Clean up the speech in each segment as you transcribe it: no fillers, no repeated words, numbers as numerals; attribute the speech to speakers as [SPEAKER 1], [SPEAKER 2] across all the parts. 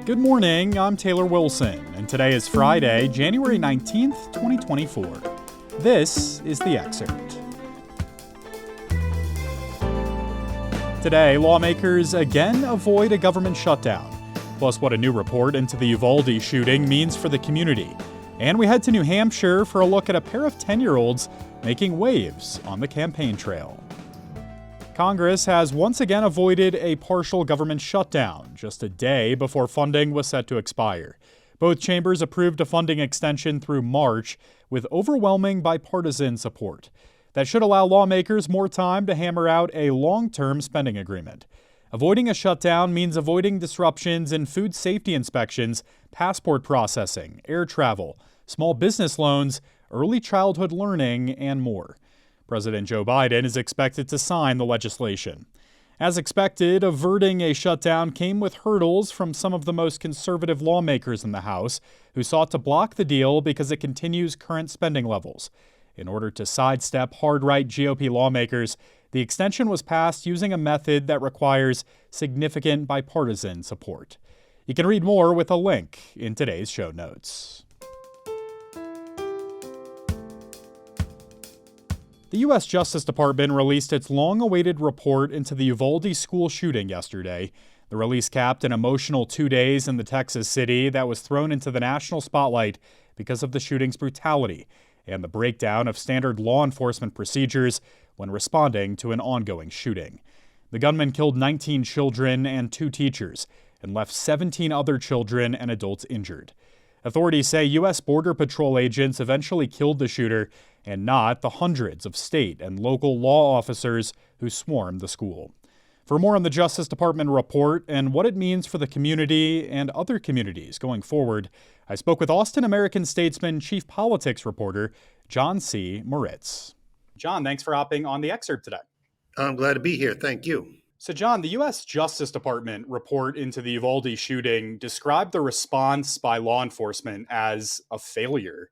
[SPEAKER 1] Good morning, I'm Taylor Wilson, and today is Friday, January 19th, 2024. This is the Excerpt. Today, lawmakers again avoid a government shutdown, plus what a new report into the Uvalde shooting means for the community. And we head to New Hampshire for a look at a pair of 10-year-olds making waves on the campaign trail. Congress has once again avoided a partial government shutdown just a day before funding was set to expire. Both chambers approved a funding extension through March with overwhelming bipartisan support. That should allow lawmakers more time to hammer out a long-term spending agreement. Avoiding a shutdown means avoiding disruptions in food safety inspections, passport processing, air travel, small business loans, early childhood learning, and more. President Joe Biden is expected to sign the legislation. As expected, averting a shutdown came with hurdles from some of the most conservative lawmakers in the House, who sought to block the deal because it continues current spending levels. In order to sidestep hard-right GOP lawmakers, the extension was passed using a method that requires significant bipartisan support. You can read more with a link in today's show notes. The U.S. Justice Department released its long-awaited report into the Uvalde school shooting yesterday. The release capped an emotional 2 days in the Texas city that was thrown into the national spotlight because of the shooting's brutality and the breakdown of standard law enforcement procedures when responding to an ongoing shooting. The gunman killed 19 children and 2 teachers and left 17 other children and adults injured. Authorities say U.S. Border Patrol agents eventually killed the shooter and not the hundreds of state and local law officers who swarmed the school. For more on the Justice Department report and what it means for the community and other communities going forward, I spoke with Austin American-Statesman chief politics reporter John C. Moritz. John, thanks for hopping on the Excerpt today.
[SPEAKER 2] I'm glad to be here. Thank you.
[SPEAKER 1] So, John, the U.S. Justice Department report into the Uvalde shooting described the response by law enforcement as a failure.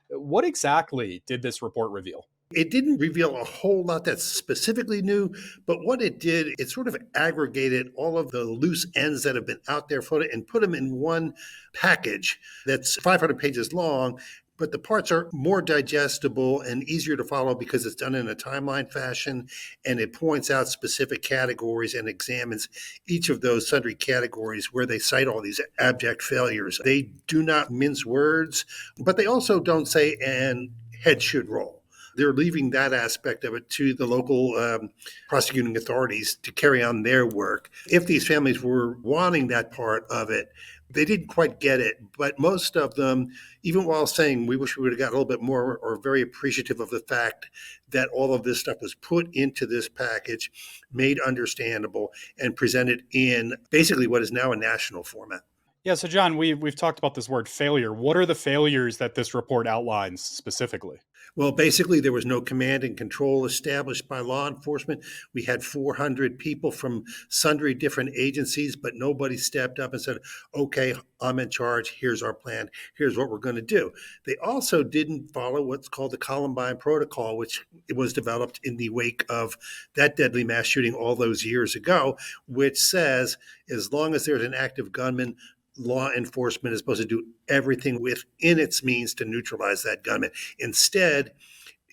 [SPEAKER 1] What exactly did this report reveal?
[SPEAKER 2] It didn't reveal a whole lot that's specifically new, but what it did, it sort of aggregated all of the loose ends that have been out there floating and put them in one package that's 500 pages long. But the parts are more digestible and easier to follow because it's done in a timeline fashion, and it points out specific categories and examines each of those sundry categories where they cite all these abject failures. They do not mince words, but they also don't say, and head should roll. They're leaving that aspect of it to the local prosecuting authorities to carry on their work. If these families were wanting that part of it, they didn't quite get it, but most of them, even while saying we wish we would have got a little bit more, are very appreciative of the fact that all of this stuff was put into this package, made understandable, and presented in basically what is now a national format.
[SPEAKER 1] Yeah, so John, we've talked about this word failure. What are the failures that this report outlines specifically?
[SPEAKER 2] Well, basically, there was no command and control established by law enforcement. We had 400 people from sundry different agencies, but nobody stepped up and said, okay, I'm in charge. Here's our plan. Here's what we're going to do. They also didn't follow what's called the Columbine Protocol, which was developed in the wake of that deadly mass shooting all those years ago, which says as long as there's an active gunman, law enforcement is supposed to do everything within its means to neutralize that gunman. Instead,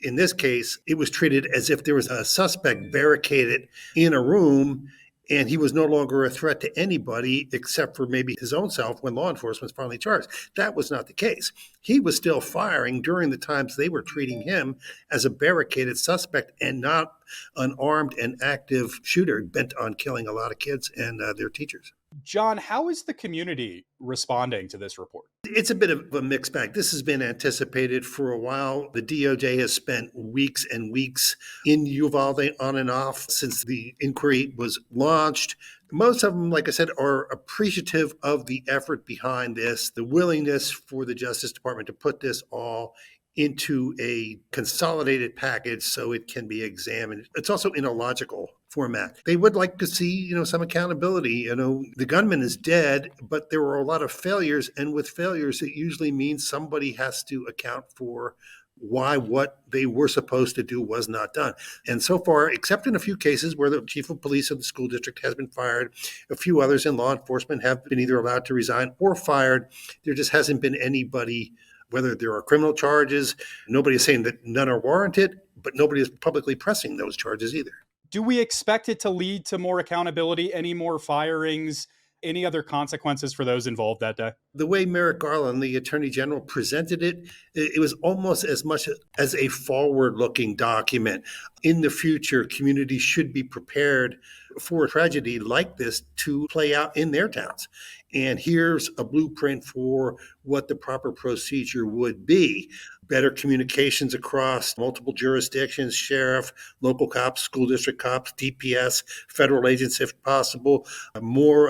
[SPEAKER 2] in this case, it was treated as if there was a suspect barricaded in a room and he was no longer a threat to anybody except for maybe his own self when law enforcement was finally charged. That was not the case. He was still firing during the times they were treating him as a barricaded suspect and not an armed and active shooter bent on killing a lot of kids and their teachers.
[SPEAKER 1] John, how is the community responding to this report?
[SPEAKER 2] It's a bit of a mixed bag. This has been anticipated for a while. The DOJ has spent weeks and weeks in Uvalde on and off since the inquiry was launched. Most of them, like I said, are appreciative of the effort behind this, the willingness for the Justice Department to put this all into a consolidated package so it can be examined. It's also in a logical format. They would like to see, some accountability. The gunman is dead, but there were a lot of failures. And with failures, it usually means somebody has to account for why what they were supposed to do was not done. And so far, except in a few cases where the chief of police of the school district has been fired, a few others in law enforcement have been either allowed to resign or fired, there just hasn't been anybody, whether there are criminal charges, nobody is saying that none are warranted, but nobody is publicly pressing those charges either.
[SPEAKER 1] Do we expect it to lead to more accountability, any more firings, any other consequences for those involved that day?
[SPEAKER 2] The way Merrick Garland, the Attorney General, presented it, it was almost as much as a forward-looking document. In the future, communities should be prepared for a tragedy like this to play out in their towns. And here's a blueprint for what the proper procedure would be. Better communications across multiple jurisdictions, sheriff, local cops, school district cops, DPS, federal agents if possible, more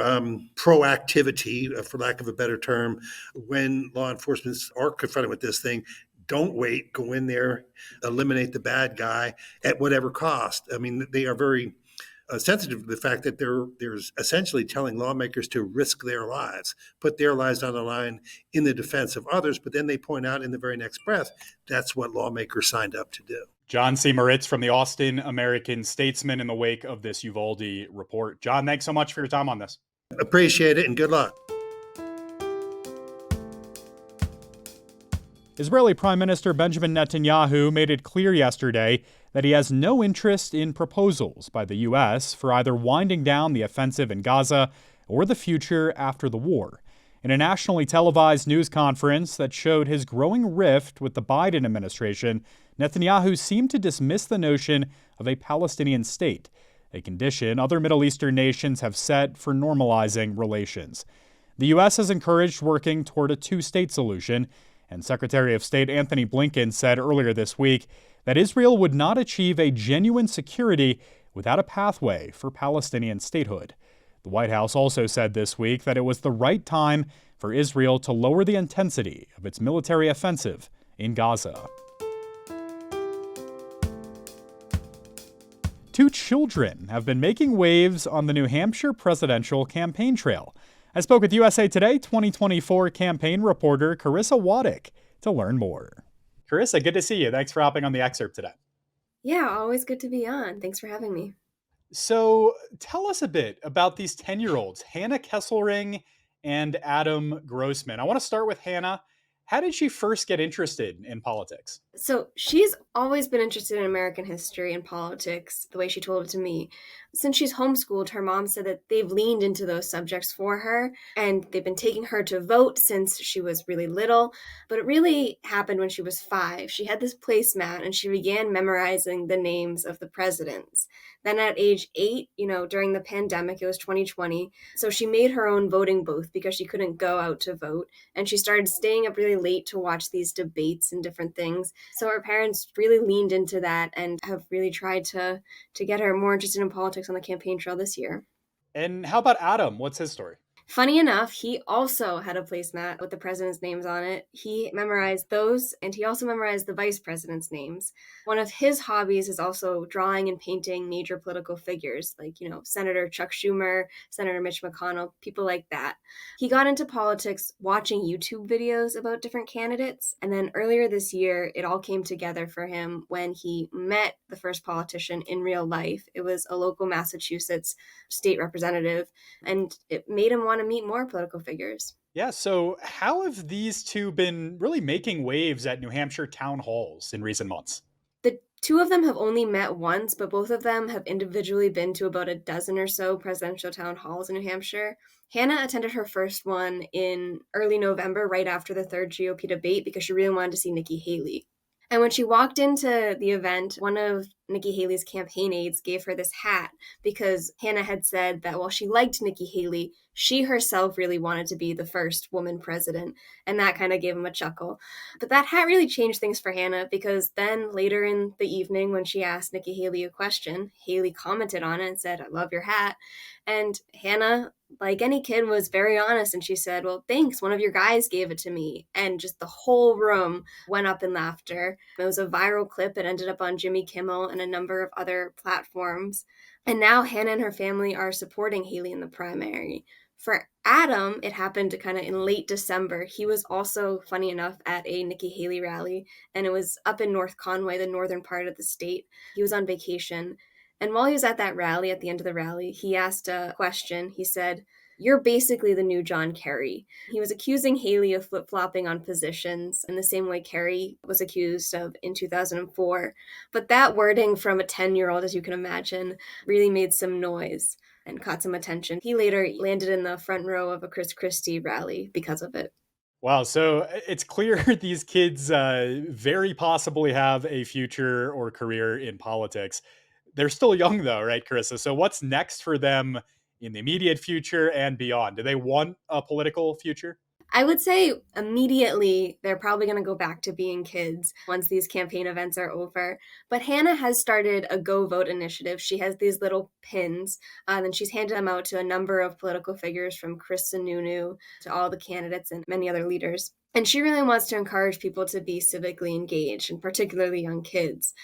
[SPEAKER 2] proactivity, for lack of a better term, when law enforcement are confronted with this thing. Don't wait, go in there, eliminate the bad guy at whatever cost. I mean, they are very sensitive to the fact that they're essentially telling lawmakers to risk their lives, put their lives on the line in the defense of others. But then they point out in the very next breath, that's what lawmakers signed up to do.
[SPEAKER 1] John C. Moritz from the Austin American-Statesman in the wake of this Uvalde report. John, thanks so much for your time on this.
[SPEAKER 2] Appreciate it and good luck.
[SPEAKER 1] Israeli Prime Minister Benjamin Netanyahu made it clear yesterday that he has no interest in proposals by the U.S. for either winding down the offensive in Gaza or the future after the war. In a nationally televised news conference that showed his growing rift with the Biden administration, Netanyahu seemed to dismiss the notion of a Palestinian state, a condition other Middle Eastern nations have set for normalizing relations. The U.S. has encouraged working toward a two-state solution, and Secretary of State Antony Blinken said earlier this week that Israel would not achieve a genuine security without a pathway for Palestinian statehood. The White House also said this week that it was the right time for Israel to lower the intensity of its military offensive in Gaza. Two children have been making waves on the New Hampshire presidential campaign trail. I spoke with USA Today 2024 campaign reporter Karissa Waddick to learn more. Karissa, good to see you. Thanks for hopping on the Excerpt today.
[SPEAKER 3] Yeah, always good to be on. Thanks for having me.
[SPEAKER 1] So tell us a bit about these 10-year-olds, Hannah Kesselring and Adam Grossman. I want to start with Hannah. How did she first get interested in politics?
[SPEAKER 3] So she's always been interested in American history and politics, the way she told it to me. Since she's homeschooled, her mom said that they've leaned into those subjects for her, and they've been taking her to vote since she was really little. But it really happened when she was 5. She had this placemat, and she began memorizing the names of the presidents. Then at age 8, during the pandemic, it was 2020, so she made her own voting booth because she couldn't go out to vote, and she started staying up really late to watch these debates and different things. So her parents really leaned into that and have really tried to get her more interested in politics on the campaign trail this year.
[SPEAKER 1] And how about Adam? What's his story?
[SPEAKER 3] Funny enough, he also had a placemat with the president's names on it. He memorized those, and he also memorized the vice president's names. One of his hobbies is also drawing and painting major political figures, like, Senator Chuck Schumer, Senator Mitch McConnell, people like that. He got into politics watching YouTube videos about different candidates, and then earlier this year, it all came together for him when he met the first politician in real life. It was a local Massachusetts state representative, and it made him want to meet more political figures.
[SPEAKER 1] Yeah, so how have these two been really making waves at New Hampshire town halls in recent months?
[SPEAKER 3] The two of them have only met once, but both of them have individually been to about a dozen or so presidential town halls in New Hampshire. Hannah attended her first one in early November, right after the third GOP debate, because she really wanted to see Nikki Haley. And when she walked into the event, one of Nikki Haley's campaign aides gave her this hat because Hannah had said that while she liked Nikki Haley, she herself really wanted to be the first woman president. And that kind of gave him a chuckle. But that hat really changed things for Hannah because then later in the evening when she asked Nikki Haley a question, Haley commented on it and said, "I love your hat." And Hannah, like any kid, was very honest, and she said, "Well, thanks, one of your guys gave it to me." And just the whole room went up in laughter. It was a viral clip. It ended up on Jimmy Kimmel and a number of other platforms. And now Hannah and her family are supporting Haley in the primary. For Adam, it happened kind of in late December. He was also, funny enough, at a Nikki Haley rally, and it was up in North Conway, the northern part of the state. He was on vacation. And while he was at that rally, at the end of the rally, he asked a question. He said, "You're basically the new John Kerry." He was accusing Haley of flip-flopping on positions in the same way Kerry was accused of in 2004. But that wording from a 10-year-old, as you can imagine, really made some noise and caught some attention. He later landed in the front row of a Chris Christie rally because of it.
[SPEAKER 1] Wow, so it's clear these kids very possibly have a future or career in politics. They're still young though, right, Karissa? So what's next for them in the immediate future and beyond? Do they want a political future?
[SPEAKER 3] I would say immediately they're probably going to go back to being kids once these campaign events are over. But Hannah has started a Go Vote initiative. She has these little pins, and she's handed them out to a number of political figures, from Chris Sununu to all the candidates and many other leaders. And she really wants to encourage people to be civically engaged, and particularly young kids.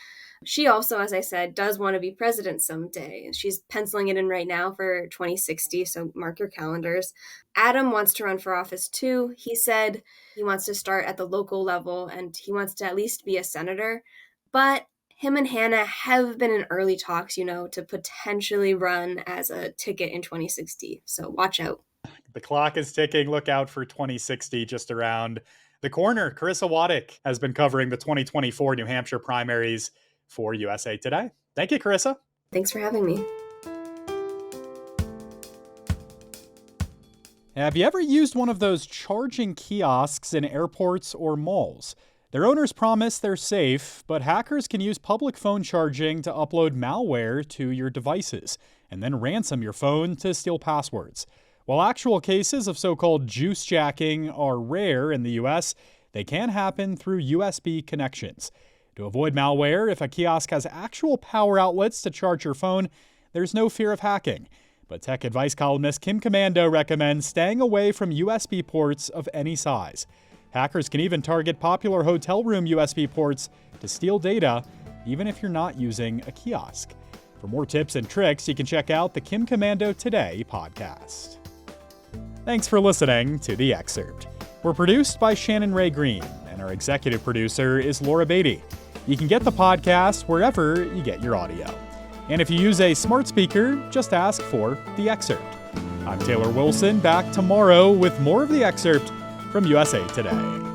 [SPEAKER 3] She also, as I said, does want to be president someday. She's penciling it in right now for 2060, so mark your calendars. Adam wants to run for office too. He said he wants to start at the local level and he wants to at least be a senator. But him and Hannah have been in early talks, to potentially run as a ticket in 2060. So watch out.
[SPEAKER 1] The clock is ticking. Look out for 2060 just around the corner. Karissa Waddick has been covering the 2024 New Hampshire primaries for USA Today. Thank you, Karissa.
[SPEAKER 3] Thanks for having me.
[SPEAKER 1] Have you ever used one of those charging kiosks in airports or malls? Their owners promise they're safe, but hackers can use public phone charging to upload malware to your devices and then ransom your phone to steal passwords. While actual cases of so-called juice jacking are rare in the US, they can happen through USB connections. To avoid malware, if a kiosk has actual power outlets to charge your phone, there's no fear of hacking. But tech advice columnist Kim Commando recommends staying away from USB ports of any size. Hackers can even target popular hotel room USB ports to steal data, even if you're not using a kiosk. For more tips and tricks, you can check out the Kim Commando Today podcast. Thanks for listening to The Excerpt. We're produced by Shannon Ray Green, and our executive producer is Laura Beatty. You can get the podcast wherever you get your audio. And if you use a smart speaker, just ask for The Excerpt. I'm Taylor Wilson, back tomorrow with more of The Excerpt from USA Today.